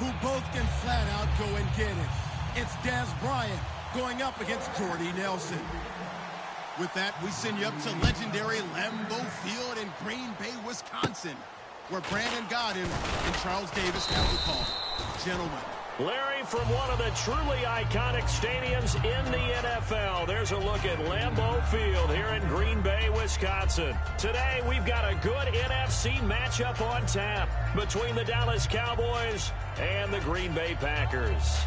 who both can flat out go and get it. It's Dez Bryant going up against Jordy Nelson. With that, we send you up to legendary Lambeau Field in Green Bay, Wisconsin, where Brandon Gaudin and Charles Davis have the call. Gentlemen. Larry, from one of the truly iconic stadiums in the NFL, there's a look at Lambeau Field here in Green Bay, Wisconsin. Today, we've got a good NFC matchup on tap between the Dallas Cowboys and the Green Bay Packers.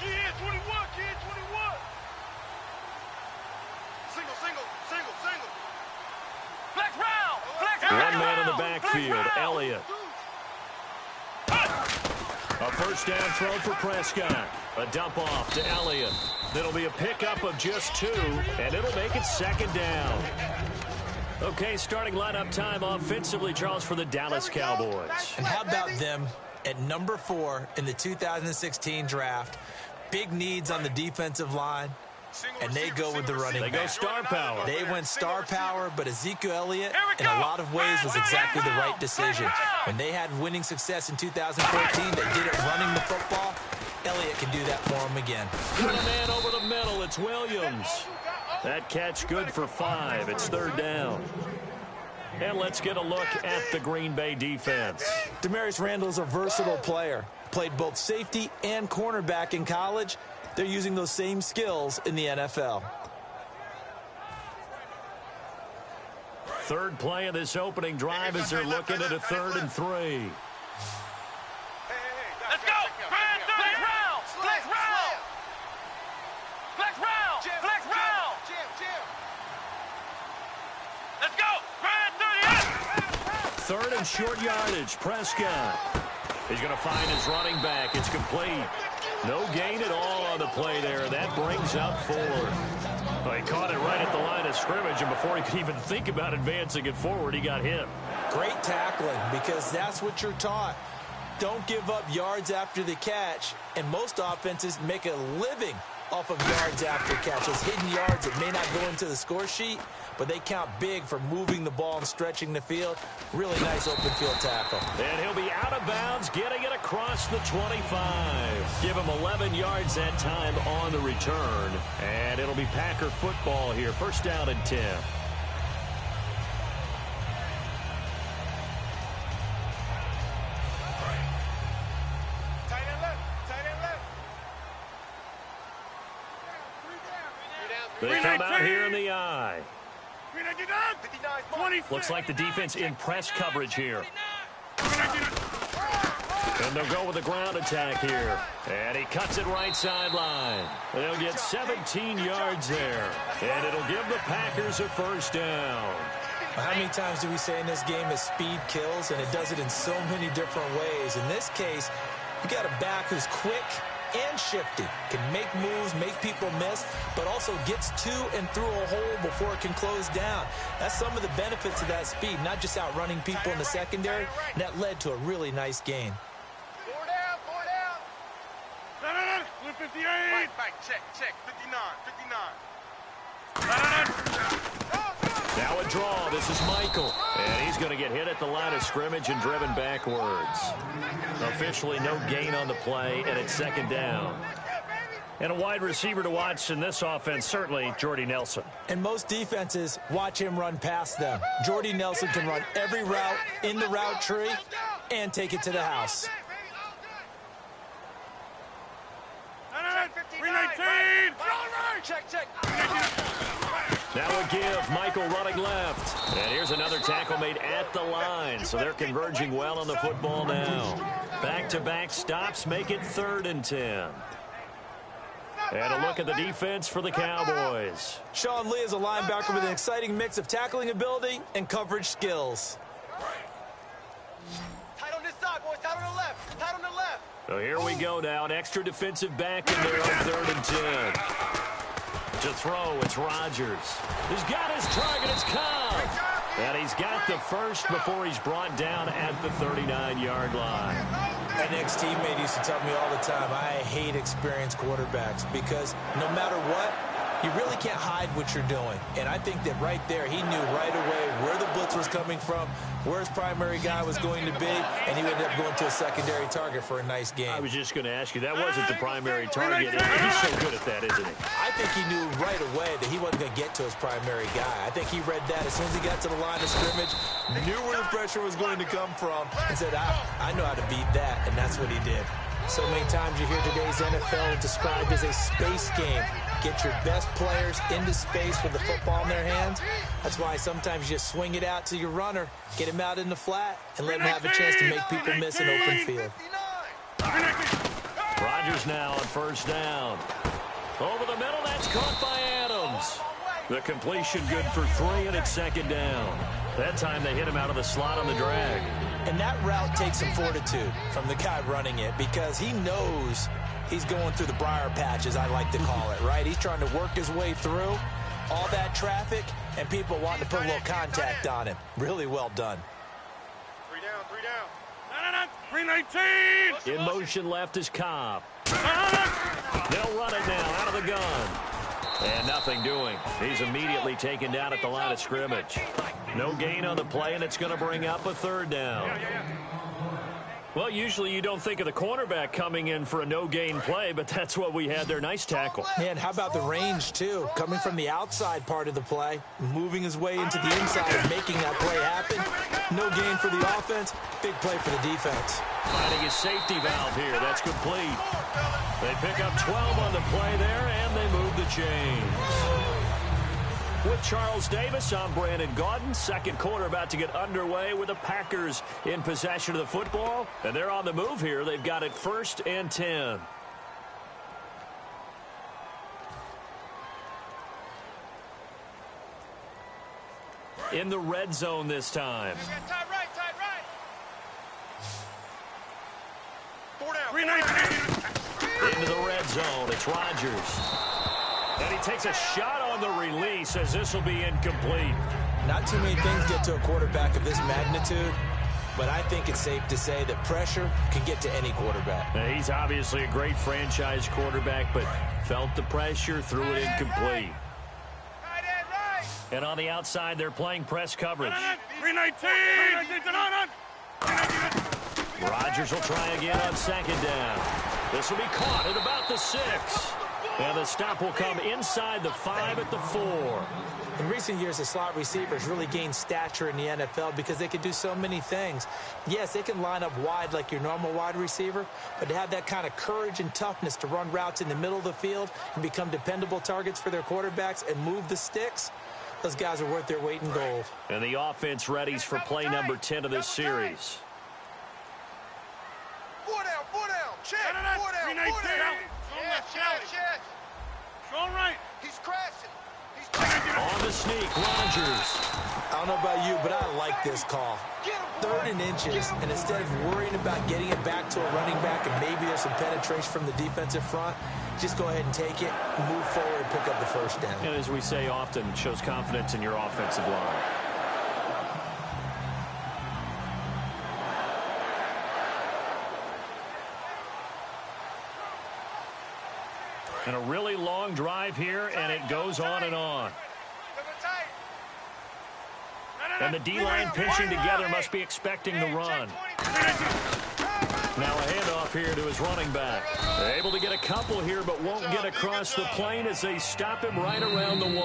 Kid 21, kid 21. Single. Flex round. One man in the backfield, Elliott. A first down throw for Prescott. A dump off to Elliott. That'll be a pickup of just 2, and it'll make it second down. Okay, starting lineup time offensively, Charles, for the Dallas Cowboys. And how about them at number 4 in the 2016 draft? Big needs on the defensive line. And they go with the running back. They go star power. They went star power, but Ezekiel Elliott, in a lot of ways, was exactly the right decision. When they had winning success in 2014, they did it running the football. Elliott can do that for them again. Got a man over the middle. It's Williams. That catch good for 5. It's third down. And let's get a look at the Green Bay defense. Demarius Randall is a versatile player. Played both safety and cornerback in college. They're using those same skills in the NFL. Third play of this opening drive as they're looking at a 3rd and 3. Let's go. Flex round. Let's go. 3rd and short yardage. Prescott. He's going to find his running back. It's complete. No gain at all on the play there. That brings up 4. Well, he caught it right at the line of scrimmage, and before he could even think about advancing it forward, he got hit. Great tackling, because that's what you're taught. Don't give up yards after the catch, and most offenses make a living off of yards after catch. Those hidden yards that may not go into the score sheet, but they count big for moving the ball and stretching the field. Really nice open field tackle. And he'll be out of bounds, getting it across the 25. Give him 11 yards that time on the return. And it'll be Packer football here. First down and 10. They come out here in the eye. Looks like the defense in press coverage here. And they'll go with the ground attack here. And he cuts it right sideline. They'll get 17 yards there. And it'll give the Packers a first down. How many times do we say in this game that speed kills, and it does it in so many different ways? In this case, you got a back who's quick and shifty, can make moves, make people miss, but also gets to and through a hole before it can close down. That's some of the benefits of that speed, not just outrunning people in the secondary, and that led to a really nice gain. 58. Back, check, 59. Now a draw. This is Michael. And he's going to get hit at the line of scrimmage and driven backwards. Officially no gain on the play, and it's second down. And a wide receiver to watch in this offense, certainly Jordy Nelson. And most defenses watch him run past them. Jordy Nelson can run every route in the route tree and take it to the house. 319. Check. Now a give. Michael running left. And here's another tackle made at the line. So they're converging well on the football now. Back-to-back stops make it 3rd and 10. And a look at the defense for the Cowboys. Sean Lee is a linebacker with an exciting mix of tackling ability and coverage skills. Tight on this side, boys. Tight on the left. Tight on the left. So here we go now. An extra defensive back in there on 3rd and 10. To throw, it's Rodgers. He's got his target. It's Cobb. And he's got the first before he's brought down at the 39-yard line. An ex-teammate used to tell me all the time, I hate experienced quarterbacks because no matter what, you really can't hide what you're doing. And I think that right there, he knew right away where the blitz was coming from, where his primary guy was going to be, and he ended up going to a secondary target for a nice game. I was just going to ask you, that wasn't the primary target. He's so good at that, isn't he? I think he knew right away that he wasn't going to get to his primary guy. I think he read that as soon as he got to the line of scrimmage, knew where the pressure was going to come from, and said, I know how to beat that, and that's what he did. So many times you hear today's NFL described as a space game. Get your best players into space with the football in their hands. That's why sometimes you just swing it out to your runner, get him out in the flat, and let him have a chance to make people miss an open field. Rodgers now on first down. Over the middle, that's caught by Adams. The completion good for 3, and it's second down. That time they hit him out of the slot on the drag. And that route takes some fortitude from the guy running it because he knows he's going through the briar patch, as I like to call it, right? He's trying to work his way through all that traffic and people wanting to put a little contact on him. Really well done. 3 down, 3 down. 319. In motion left is Cobb. They'll run it now out of the gun. And nothing doing. He's immediately taken down at the line of scrimmage. No gain on the play, and it's going to bring up a third down. Well, usually you don't think of the cornerback coming in for a no-gain play, but that's what we had there. Nice tackle. Man, how about the range, too? Coming from the outside part of the play, moving his way into the inside and making that play happen. No gain for the offense, big play for the defense. Finding his safety valve here. That's complete. They pick up 12 on the play there, and they move the chains. With Charles Davis, I'm Brandon Gaudin. Second quarter about to get underway with the Packers in possession of the football. And they're on the move here. They've got it 1st and 10. In the red zone this time. Tight right, tight right. 4 down. Into the red zone. It's Rodgers. And he takes a shot on the release as this will be incomplete. Not too many things get to a quarterback of this magnitude, but I think it's safe to say that pressure can get to any quarterback. Now, he's obviously a great franchise quarterback, but felt the pressure, threw it incomplete. And on the outside, they're playing press coverage. 319. Rodgers will try again on second down. This will be caught at about the 6. And the stop will come inside the 5 at the 4. In recent years, the slot receivers really gained stature in the NFL because they can do so many things. Yes, they can line up wide like your normal wide receiver, but to have that kind of courage and toughness to run routes in the middle of the field and become dependable targets for their quarterbacks and move the sticks, those guys are worth their weight in gold. And the offense readies for play number 10 of this series. 4 down, 4 down. Check. 4 down, 4 down. Yes. Going right. He's crashing. On the sneak, Rodgers. I don't know about you, but I like this call. 3rd and inches, and instead of worrying about getting it back to a running back and maybe there's some penetration from the defensive front, just go ahead and take it, move forward, and pick up the first down. And as we say often, it shows confidence in your offensive line. And a really long drive here, and it goes on and on. And the D-line pinching together must be expecting the run. Now a handoff here to his running back. They're able to get a couple here, but won't get across the plane as they stop him right around the 1.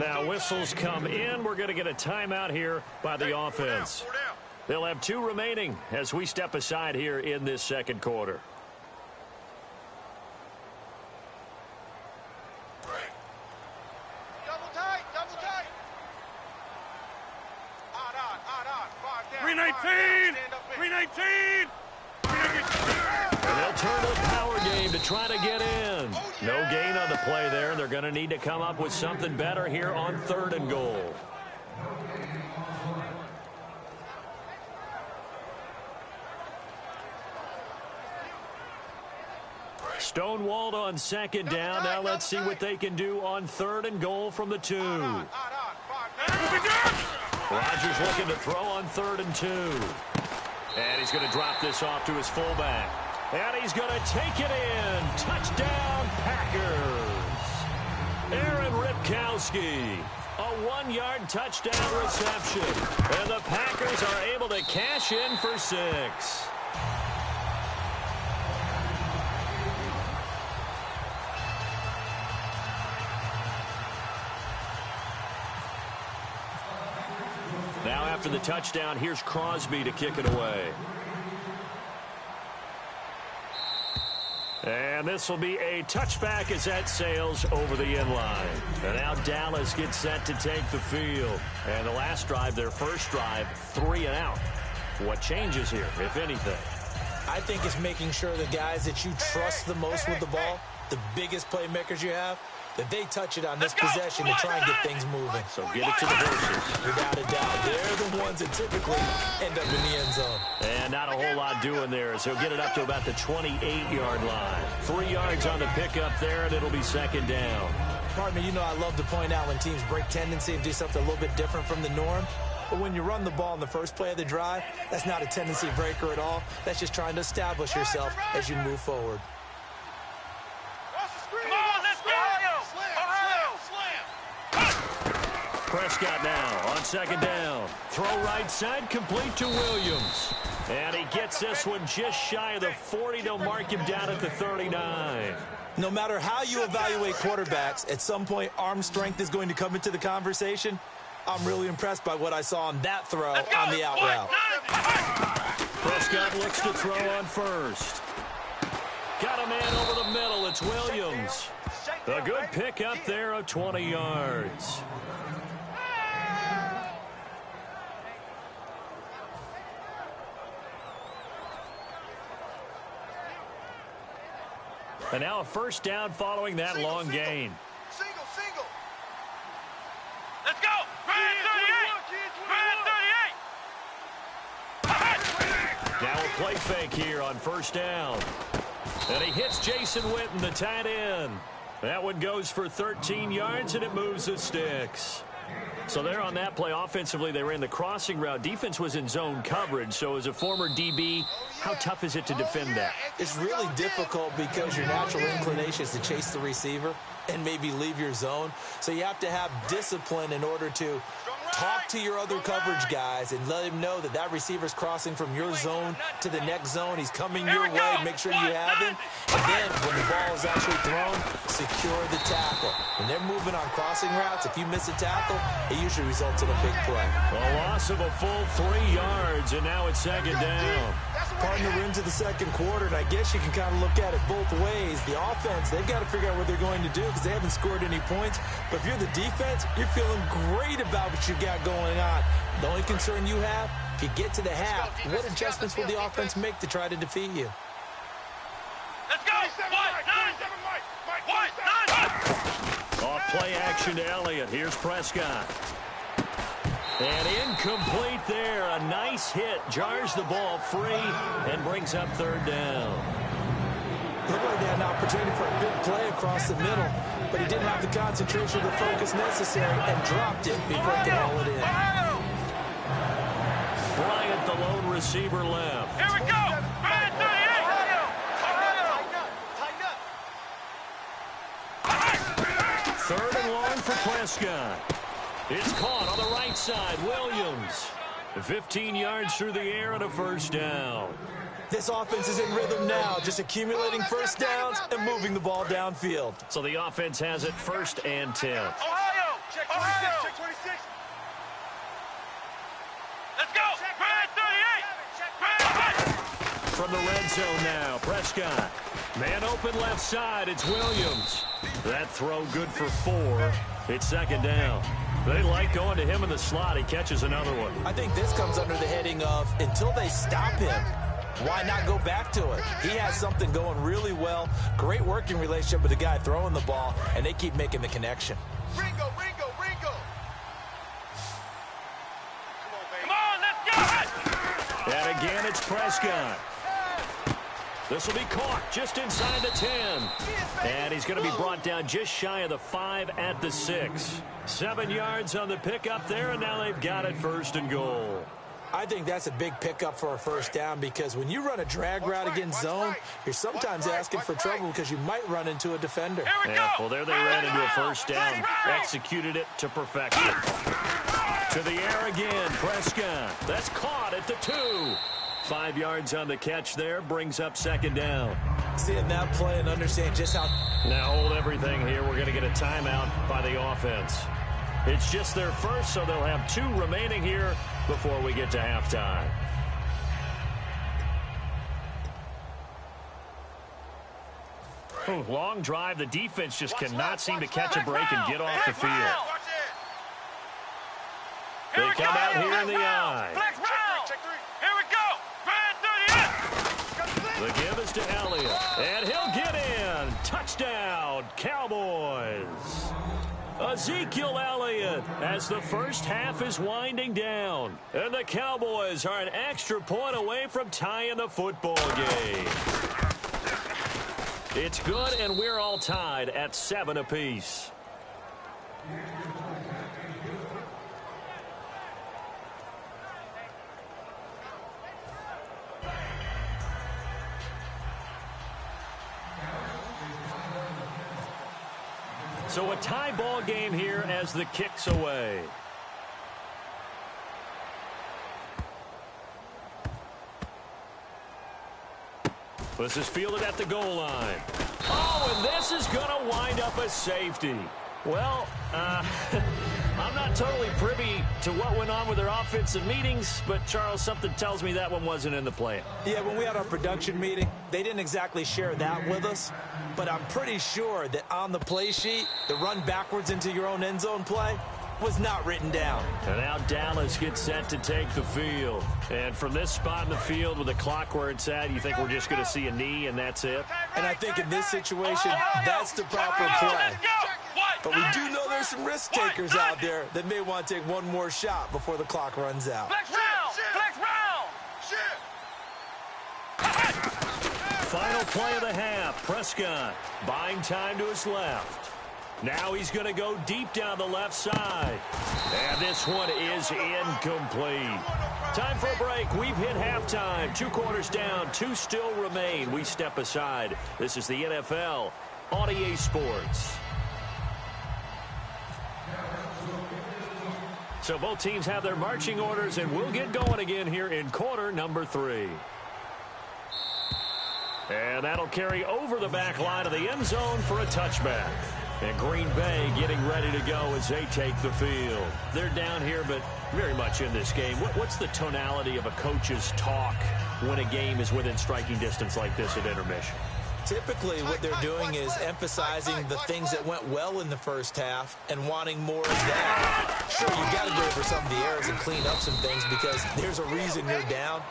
Now whistles come in. We're going to get a timeout here by the offense. They'll have 2 remaining as we step aside here in this second quarter. Double tight. 319. And they'll turn to the power game to try to get in. No gain on the play there. They're going to need to come up with something better here on 3rd and goal. Stonewalled on second down. Now let's see what they can do on 3rd and goal from the 2. Rodgers looking to throw on 3rd and 2. And he's going to drop this off to his fullback. And he's going to take it in. Touchdown, Packers. Aaron Ripkowski. A 1-yard touchdown reception. And the Packers are able to cash in for 6. Now after the touchdown, here's Crosby to kick it away. And this will be a touchback as that sails over the end line. And now Dallas gets set to take the field. And the last drive, their first drive, 3 and out. What changes here, if anything? I think it's making sure the guys that you trust the most with the ball, the biggest playmakers you have, that they touch it on this possession to try and get things moving. So get it to the horses. Without a doubt, they're the ones that typically end up in the end zone. And not a whole lot doing there, so he'll get it up to about the 28-yard line. 3 yards on the pickup there, and it'll be second down. Pardon me, you know I love to point out when teams break tendency and do something a little bit different from the norm. But when you run the ball in the first play of the drive, that's not a tendency breaker at all. That's just trying to establish yourself as you move forward. Prescott now on second down. Throw right side, complete to Williams. And he gets this one just shy of the 40. They'll mark him down at the 39. No matter how you evaluate quarterbacks, at some point arm strength is going to come into the conversation. I'm really impressed by what I saw on that throw on the out route. Prescott looks to throw on first. Got a man over the middle. It's Williams. A good pickup there of 20 yards. And now a first down following that long gain. Single. Let's go. Brad 38. Now a play fake here on first down. And he hits Jason Witten, the tight end. That one goes for 13 yards, and it moves the sticks. So there on that play, offensively, they ran the crossing route. Defense was in zone coverage. So as a former DB, how tough is it to defend that? It's really difficult because your natural inclination is to chase the receiver and maybe leave your zone. So you have to have discipline in order to talk to your other coverage guys and let him know that that receiver's crossing from your zone to the next zone. He's coming your way. Make sure you have him. And then when the ball is actually thrown, secure the tackle. When they're moving on crossing routes, if you miss a tackle, it usually results in a big play. A loss of a full 3 yards, and now it's second down. Partner, we're into the second quarter, and I guess you can kind of look at it both ways. The offense, they've got to figure out what they're going to do because they haven't scored any points. But if you're the defense, you're feeling great about what you got going on. The only concern you have, if you get to the half, what adjustments will the offense make to try to defeat you? Let's go. Off play action to Elliott. Here's Prescott. And incomplete there. A nice hit. Jars the ball free and brings up third down. Looked like they had an opportunity for a big play across the middle, but he didn't have the concentration or the focus necessary and dropped it before he could haul it in. Bryant, the lone receiver, left. Here we go. Brad 38. Third and long for Prescott. It's caught on the right side. Williams. 15 yards through the air and a first down. This offense is in rhythm now, just accumulating first downs and moving the ball downfield. So the offense has it first and 10. Ohio. Check 26. Check 26. Let's go. Brad 38. From the red zone now, Prescott. Man open left side. It's Williams. That throw good for 4. It's second down. They like going to him in the slot. He catches another one. I think this comes under the heading of until they stop him, why not go back to it? He has something going really well. Great working relationship with the guy throwing the ball, and they keep making the connection. Ringo. Come on, let's go. And again, it's Prescott. This will be caught just inside the 10. And he's going to be brought down just shy of the 5 at the 6. 7 yards on the pickup there, and now they've got it first and goal. I think that's a big pickup for a first down because when you run a drag route against zone, you're sometimes asking for trouble because you might run into a defender. Yeah, well, there they ran into a first down. Executed it to perfection. To the air again, Prescott. That's caught at the 2. 5 yards on the catch there, brings up second down. Seeing that play and understand just how... Now hold everything here. We're going to get a timeout by the offense. It's just their first, so they'll have 2 remaining here before we get to halftime. Long drive. The defense just cannot seem to catch a break and get off the field. They come out here in the I. Here we go. The give is to Elliott, and he'll get in. Touchdown, Cowboys. Ezekiel Elliott as the first half is winding down. And the Cowboys are an extra point away from tying the football game. It's good, and we're all tied at 7 apiece. So a tie ball game here as the kick's away. This is fielded at the goal line. Oh, and this is going to wind up a safety. Well, I'm not totally privy to what went on with their offensive meetings, but, Charles, something tells me that one wasn't in the plan. Yeah, when we had our production meeting, they didn't exactly share that with us, but I'm pretty sure that on the play sheet, the run backwards into your own end zone play was not written down. And now Dallas gets set to take the field. And from this spot in the field with the clock where it's at, you think we're just going to see a knee and that's it? And I think in this situation, that's the proper play. But we do know there's some risk takers out there that may want to take one more shot before the clock runs out. Flex round! Flex round! Final play of the half. Prescott buying time to his left. Now he's going to go deep down the left side. And this one is incomplete. Time for a break. We've hit halftime. 2 quarters down. 2 still remain. We step aside. This is the NFL on EA Sports. So both teams have their marching orders, and we'll get going again here in quarter number 3. And that'll carry over the back line of the end zone for a touchback. And Green Bay getting ready to go as they take the field. They're down here, but very much in this game. What's the tonality of a coach's talk when a game is within striking distance like this at intermission? Typically, what they're doing is emphasizing the things that went well in the first half and wanting more of that. Sure, you've got to go over some of the errors and clean up some things because there's a reason you're down.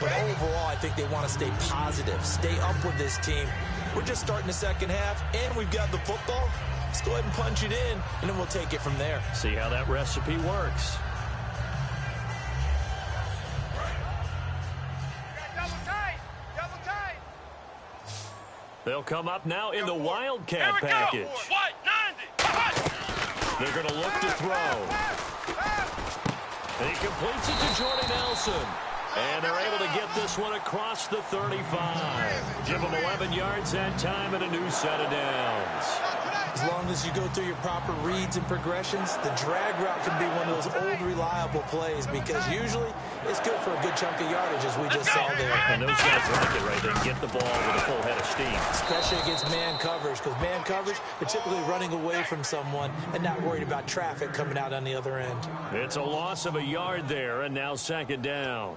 But overall, I think they want to stay positive, stay up with this team. We're just starting the second half, and we've got the football. Let's go ahead and punch it in, and then we'll take it from there. See how that recipe works. They'll come up now in the Wildcat package. They're going to look to throw. And he completes it to Jordy Nelson. And they're able to get this one across the 35. Give them 11 yards that time and a new set of downs. As long as you go through your proper reads and progressions, the drag route can be one of those old reliable plays because usually it's good for a good chunk of yardage as we just saw there. And those guys like it, right? They can get the ball with a full head of steam. Especially against man coverage because man coverage, they're typically running away from someone and not worried about traffic coming out on the other end. It's a loss of a yard there and now second down.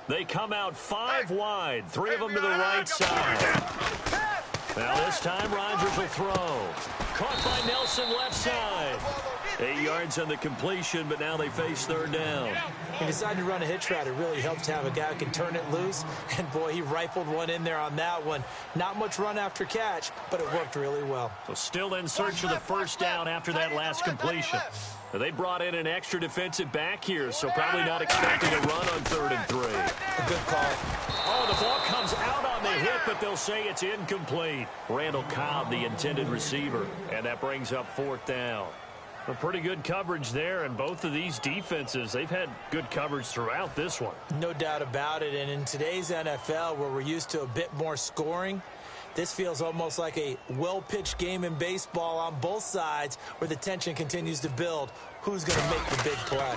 They come out 5 wide, 3 of them to the right side. Now this time Rodgers will throw. Caught by Nelson left side. 8 yards on the completion, but now they face third down. He decided to run a hitch route. It really helps to have a guy who can turn it loose. And, boy, he rifled one in there on that one. Not much run after catch, but it worked really well. So still in search of the first down after that last completion. They brought in an extra defensive back here, so probably not expecting a run on 3rd and 3. A good call. Oh, the ball comes out on the hit, but they'll say it's incomplete. Randall Cobb, the intended receiver, and that brings up 4th down. A pretty good coverage there, and both of these defenses, they've had good coverage throughout this one. No doubt about it, and in today's NFL, where we're used to a bit more scoring, this feels almost like a well-pitched game in baseball on both sides where the tension continues to build. Who's going to make the big play?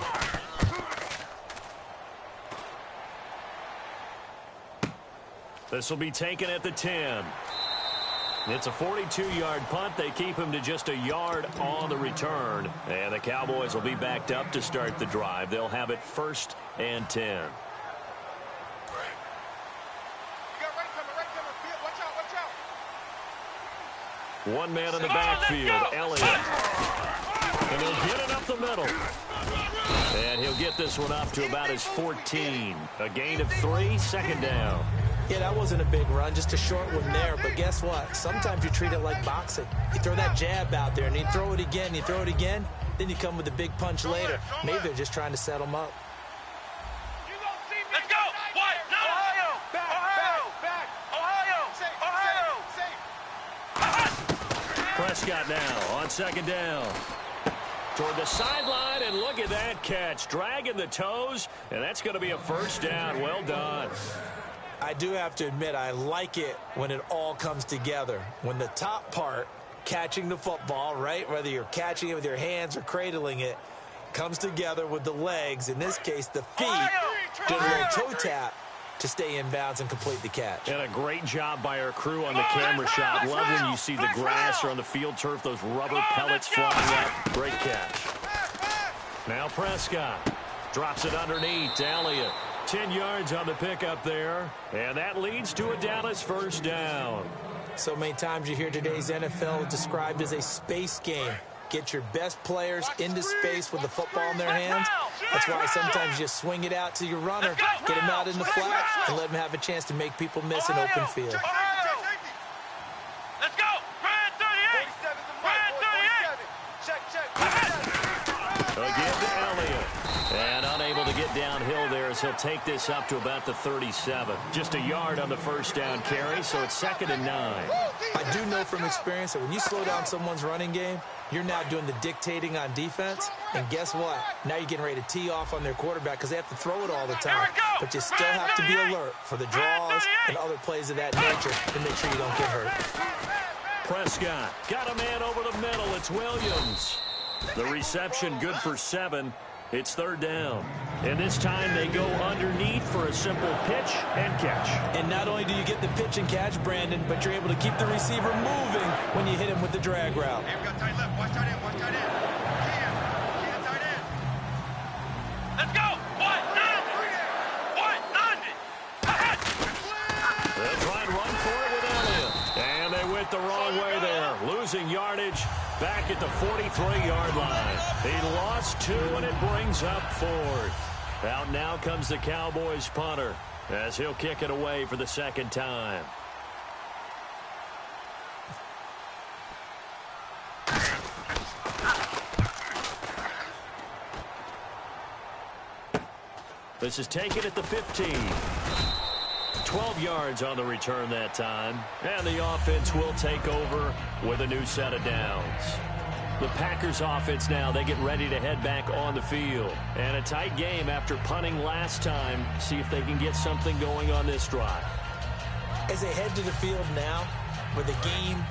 This will be taken at the 10. It's a 42-yard punt. They keep him to just a yard on the return. And the Cowboys will be backed up to start the drive. They'll have it 1st and 10. One man in the backfield, Elliott. And he'll get it up the middle. And he'll get this one up to about his 14. A gain of 3, 2nd down. Yeah, that wasn't a big run, just a short one there. But guess what? Sometimes you treat it like boxing. You throw that jab out there, and you throw it again, you throw it again, then you come with a big punch later. Maybe they're just trying to set them up. Let's go! What? No! Ohio! Back! Ohio! Prescott now on 2nd down. Toward the sideline, and look at that catch. Dragging the toes, and that's going to be a 1st down. Well done. I do have to admit, I like it when it all comes together. When the top part, catching the football, right, whether you're catching it with your hands or cradling it, comes together with the legs, in this case the feet, do a little toe tap to stay in bounds and complete the catch. And a great job by our crew on the camera shot. Love when you see the grass or on the field turf, those rubber pellets flying up. Great catch. Now Prescott drops it underneath to Elliott. 10 yards on the pickup there, and that leads to a Dallas 1st down. So many times you hear today's NFL described as a space game. Get your best players into space with the football in their hands. That's why sometimes you swing it out to your runner, get him out in the flat, and let him have a chance to make people miss an open field. Let's go! Brad 38! Brad 38! Again to Elliott. And unable to get downhill there as he'll take this up to about the 37. Just a yard on the 1st down carry, so it's 2nd and 9. I do know from experience that when you slow down someone's running game, you're now doing the dictating on defense. And guess what? Now you're getting ready to tee off on their quarterback because they have to throw it all the time. But you still have to be alert for the draws and other plays of that nature to make sure you don't get hurt. Prescott got a man over the middle. It's Williams. The reception good for 7. It's 3rd down. And this time they go underneath for a simple pitch and catch. And not only do you get the pitch and catch, Brandon, but you're able to keep the receiver moving when you hit him with the drag route. Hey, we got tight left. Watch tight end. Watch tight end. Can tight end. Let's go. What? They'll try and run for it with Elliott. And they went the wrong way there. Losing yardage back at the 43-yard line. He lost 2, and it brings up 4th. Out now comes the Cowboys punter as he'll kick it away for the 2nd time. This is taken at the 15. 12 yards on the return that time. And the offense will take over with a new set of downs. The Packers offense now, they get ready to head back on the field. And a tight game after punting last time. See if they can get something going on this drive. As they head to the field now, with the game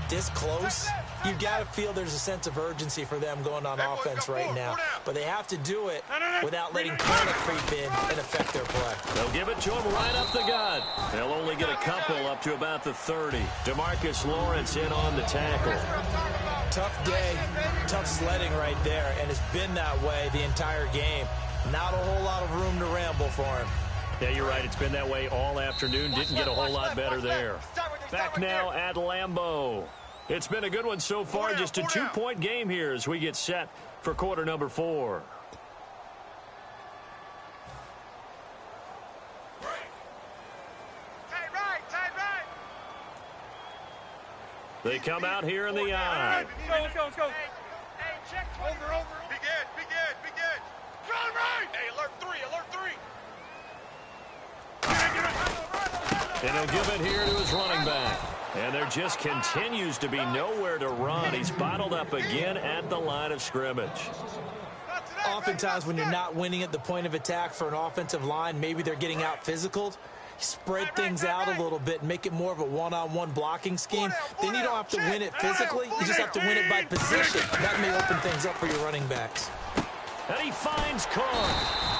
this close, you've got to feel there's a sense of urgency for them going on offense right now. But they have to do it without letting panic creep in and affect their play. They'll give it to him right up the gut. They'll only get a couple up to about the 30. DeMarcus Lawrence in on the tackle. Tough day, tough sledding right there, and it's been that way the entire game. Not a whole lot of room to ramble for him. Yeah, you're right. It's been that way all afternoon. Didn't get a whole lot better there. Back now at Lambeau. It's been a good one so far. Just a 2-point game here as we get set for quarter number 4. They come out here in the eye. Let's go. Hey, check over. Be good. Run right. Hey, alert 3. And he'll give it here to his running back. And there just continues to be nowhere to run. He's bottled up again at the line of scrimmage. Oftentimes when you're not winning at the point of attack for an offensive line, maybe they're getting out physical. Spread things out a little bit and make it more of a one-on-one blocking scheme. Then you don't have to win it physically. You just have to win it by position. That may open things up for your running backs. And he finds Cook.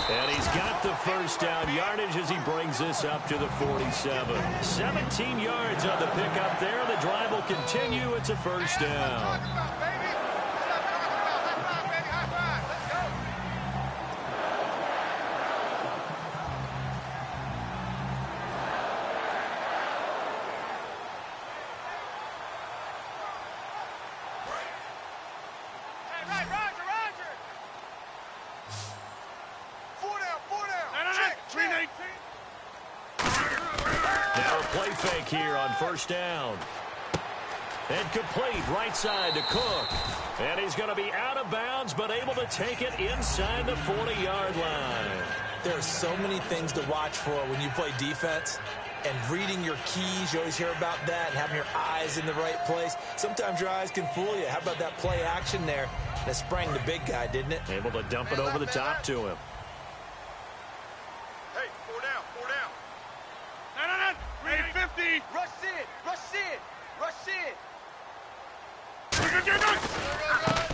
And he's got the first down yardage as he brings this up to the 47. 17 yards on the pickup there. The drive will continue. It's a first down. Here on first down. And complete right side to Cook. And he's going to be out of bounds, but able to take it inside the 40-yard line. There are so many things to watch for when you play defense. And reading your keys, you always hear about that, and having your eyes in the right place. Sometimes your eyes can fool you. How about that play action there? That sprang the big guy, didn't it? Able to dump it over the top to him. Hey, 4 down. No. 850. Rush in.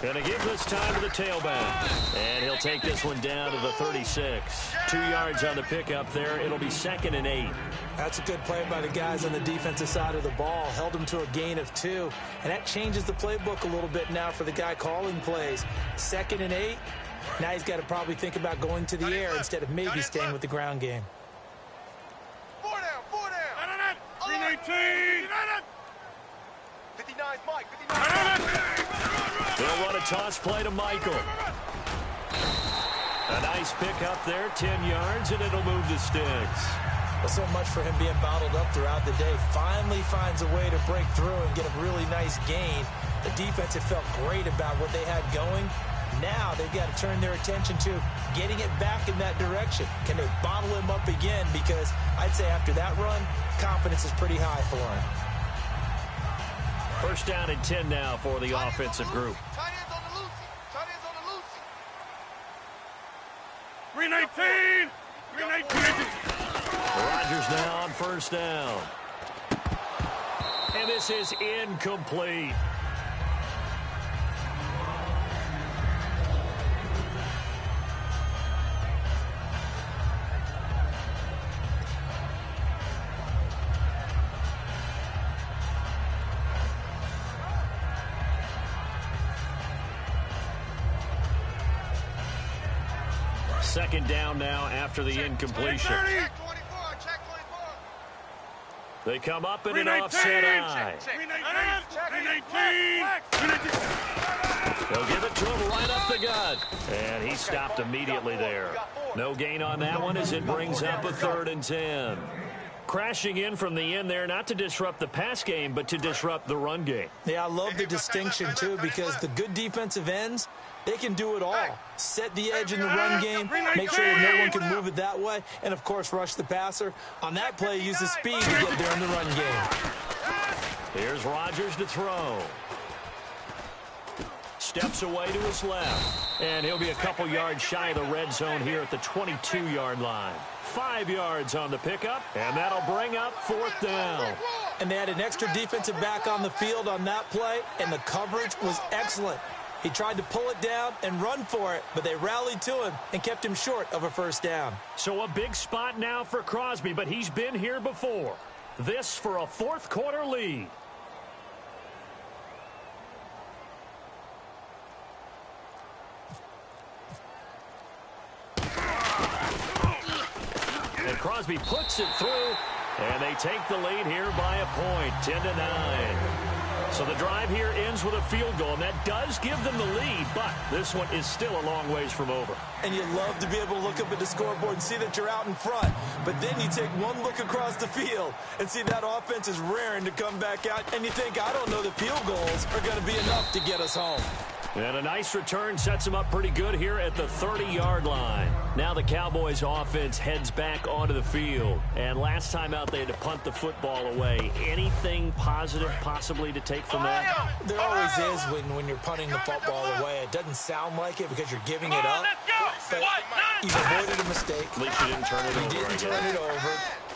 Going to give this time to the tailback. And he'll take this one down to the 36. 2 yards on the pickup there. It'll be 2nd and 8. That's a good play by the guys on the defensive side of the ball. Held him to a gain of 2. And that changes the playbook a little bit now for the guy calling plays. 2nd and 8. Now he's got to probably think about going to the air instead of maybe staying with the ground game. 4 down. 319. 59's Mike. 59. They'll run a toss play to Michael. A nice pick up there, 10 yards, and it'll move the sticks. Well, so much for him being bottled up throughout the day. Finally finds a way to break through and get a really nice gain. The defense had felt great about what they had going. Now they've got to turn their attention to getting it back in that direction. Can they bottle him up again? Because I'd say after that run, confidence is pretty high for him. First down and 10 now for the offensive group. Tight ends on the loosey. 319. Rodgers now on first down. And this is incomplete. Second down now after the incompletion. Check 24. They come up in an offset eye. They'll give it to him right up the gut. And he stopped immediately there. No gain on that one as it brings up a 3rd and 10. Crashing in from the end there, not to disrupt the pass game, but to disrupt the run game. Yeah, I love the distinction, too, because the good defensive ends, they can do it all. Set the edge in the run game, make sure that no one can move it that way, and, of course, rush the passer. On that play, use the speed to get there in the run game. Here's Rodgers to throw. Steps away to his left. And he'll be a couple yards shy of the red zone here at the 22-yard line. 5 yards on the pickup, and that'll bring up 4th down. And they had an extra defensive back on the field on that play, and the coverage was excellent. He tried to pull it down and run for it, but they rallied to him and kept him short of a first down. So a big spot now for Crosby, but he's been here before. This for a 4th quarter lead. And Crosby puts it through, and they take the lead here by a point, 10-9. So the drive here ends with a field goal, and that does give them the lead, but this one is still a long ways from over. And you love to be able to look up at the scoreboard and see that you're out in front. But then you take one look across the field and see that offense is raring to come back out, and you think, I don't know, the field goals are going to be enough to get us home. And a nice return sets them up pretty good here at the 30-yard line. Now the Cowboys offense heads back onto the field. And last time out, they had to punt the football away. Anything positive possibly to take from that? There always is when you're punting the football away. It doesn't sound like it because you're giving it up. But you've avoided a mistake. At least you didn't turn it over. You didn't turn it over.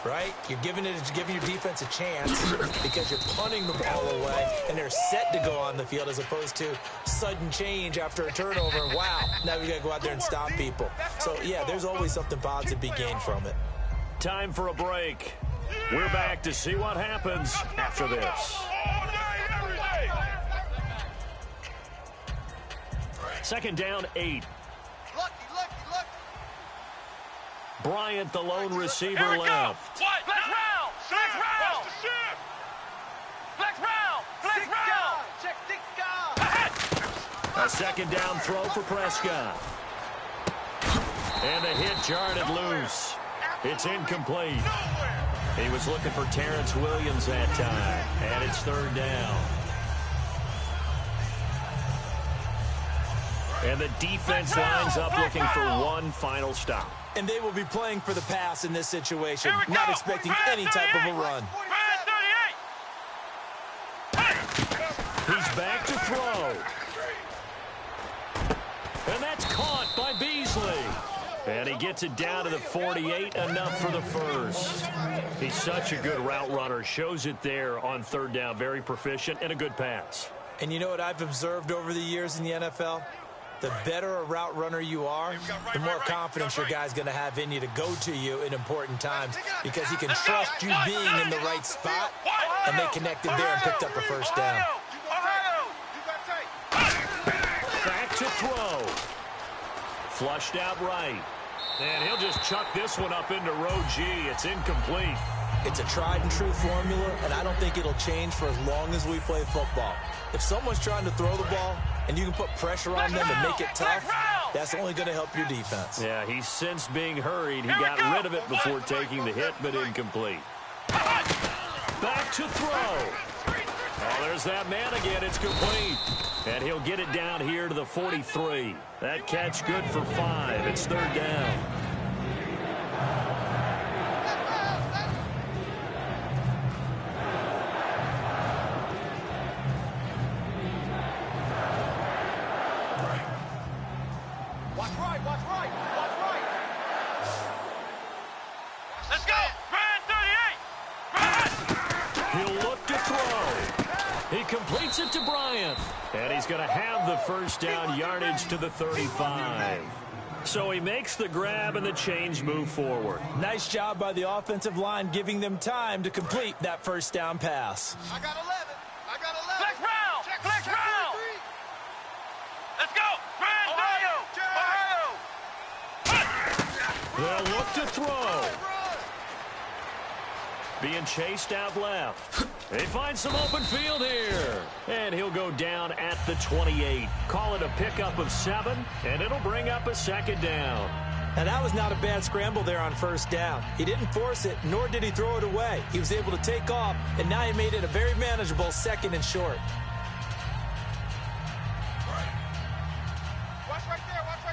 Right? You're giving your defense a chance because you're punting the ball away, and they're set to go on the field as opposed to sudden change after a turnover. And wow, now we got to go out there and stop people. So, yeah, there's always something positive to be gained from it. Time for a break. We're back to see what happens after this. Second down, 8. Lucky. Bryant, the lone receiver, left. Flex round. Check this guy. A second down throw for Prescott. And the hit jarred it loose. It's incomplete. He was looking for Terrence Williams that time. And it's third down. And the defense lines up looking for one final stop. And they will be playing for the pass in this situation, not expecting any type of a run. He's back to throw. And that's caught by Beasley. And he gets it down to the 48, enough for the first. He's such a good route runner. Shows it there on third down. Very proficient and a good pass. And you know what I've observed over the years in the NFL? The better a route runner you are, the more confidence your guy's going to have in you to go to you in important times because he can trust you being in the right spot, and they connected there and picked up a first down. Back to throw. Flushed out right. And he'll just chuck this one up into row G. It's incomplete. It's a tried-and-true formula, and I don't think it'll change for as long as we play football. If someone's trying to throw the ball and you can put pressure on them and make it tough, that's only going to help your defense. Yeah, he's sensed being hurried. He got rid of it before taking the hit, but incomplete. Back to throw. Oh, there's that man again. It's complete. And he'll get it down here to the 43. That catch good for 5. It's third down. Let's go. Brand 38. He'll look to throw. He completes it to Bryant. And he's going to have the first down, yardage to the 35. So he makes the grab and the chains move forward. Nice job by the offensive line giving them time to complete that first down pass. I got 11. Flex round. Flex round. Let's go. Ohio. They'll look to throw. Being chased out left. They find some open field here. And he'll go down at the 28. Call it a pickup of 7, and it'll bring up a second down. Now, that was not a bad scramble there on first down. He didn't force it, nor did he throw it away. He was able to take off, and now he made it a very manageable second and short. Watch right there. Let's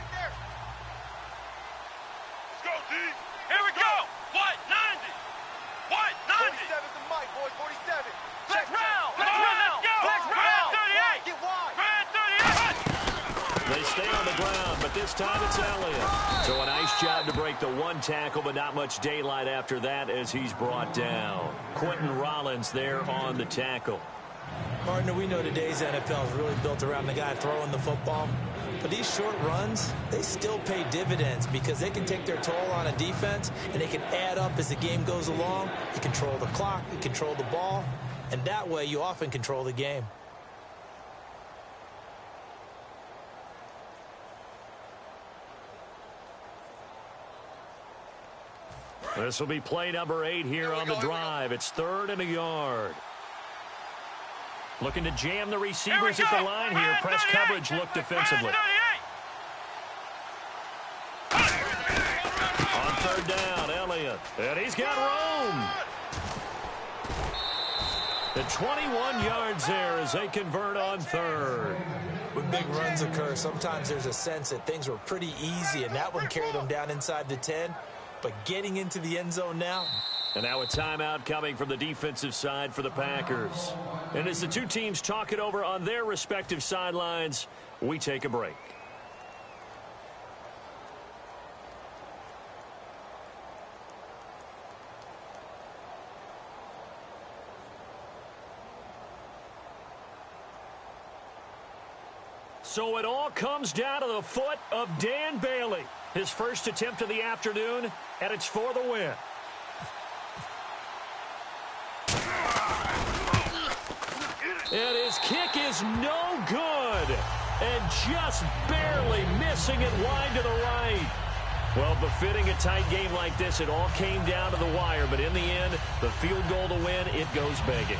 go, D. Here we go. What? 90. 47 to Mike, boys. 47. Flex round. Flex round. 38. Get wide. Brand 38. They stay on the ground, but this time it's Elliott. So a nice job to break the one tackle, but not much daylight after that as he's brought down. Quentin Rollins there on the tackle. Partner, we know today's NFL is really built around the guy throwing the football. But these short runs, they still pay dividends because they can take their toll on a defense, and they can add up as the game goes along. You control the clock, you control the ball, and that way you often control the game. This will be play number 8 here on the drive. It's 3rd and a yard. Looking to jam the receivers at the line here. Press coverage look defensively. On third down, Elliott. And he's got room. The 21 yards there as they convert on third. When big runs occur, sometimes there's a sense that things were pretty easy, and that one carried them down inside the 10. But getting into the end zone now. And now a timeout coming from the defensive side for the Packers. And as the two teams talk it over on their respective sidelines, we take a break. So it all comes down to the foot of Dan Bailey. His first attempt of the afternoon, and it's for the win. And his kick is no good. And just barely missing it wide to the right. Well, befitting a tight game like this, it all came down to the wire. But in the end, the field goal to win, it goes begging.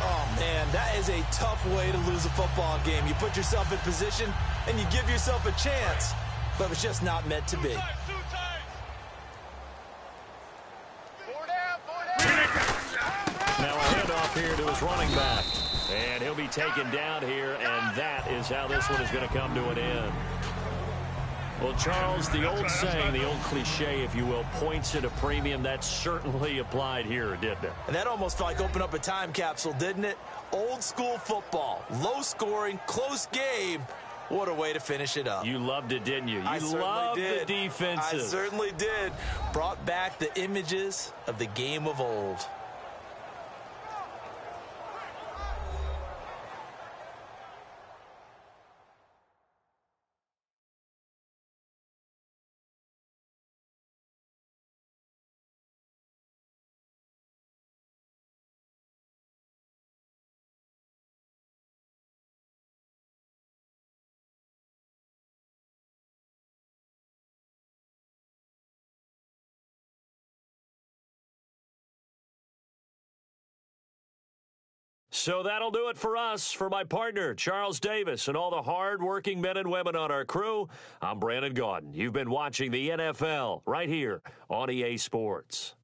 Oh, man, that is a tough way to lose a football game. You put yourself in position, and you give yourself a chance. But it's just not meant to be. Now a handoff here to his running back. And he'll be taken down here, and that is how this one is going to come to an end. Well, Charles, the old saying, the old cliche, if you will, points at a premium, that certainly applied here, didn't it? And that almost like opened up a time capsule, didn't it? Old school football, low scoring, close game. What a way to finish it up. You loved it, didn't you? I loved did. The defenses. I certainly did. Brought back the images of the game of old. So that'll do it for us. For my partner, Charles Davis, and all the hard-working men and women on our crew, I'm Brandon Gaudin. You've been watching the NFL right here on EA Sports.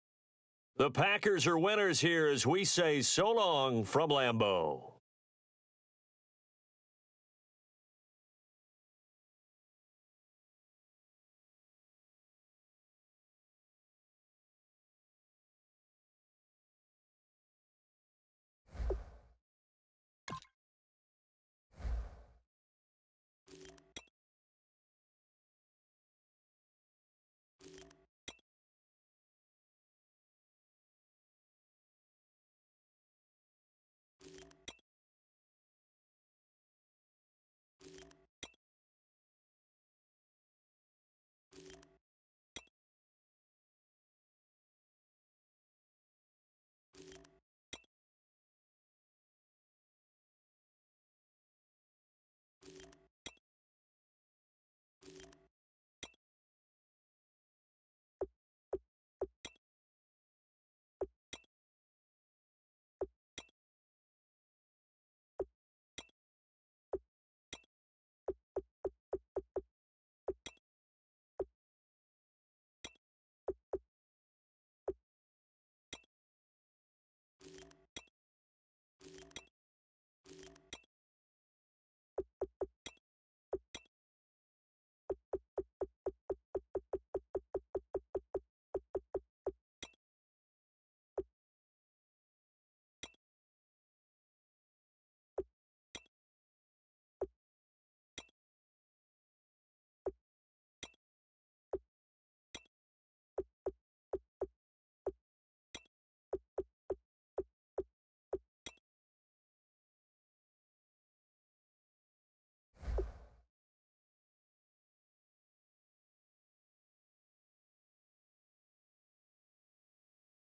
The Packers are winners here as we say so long from Lambeau.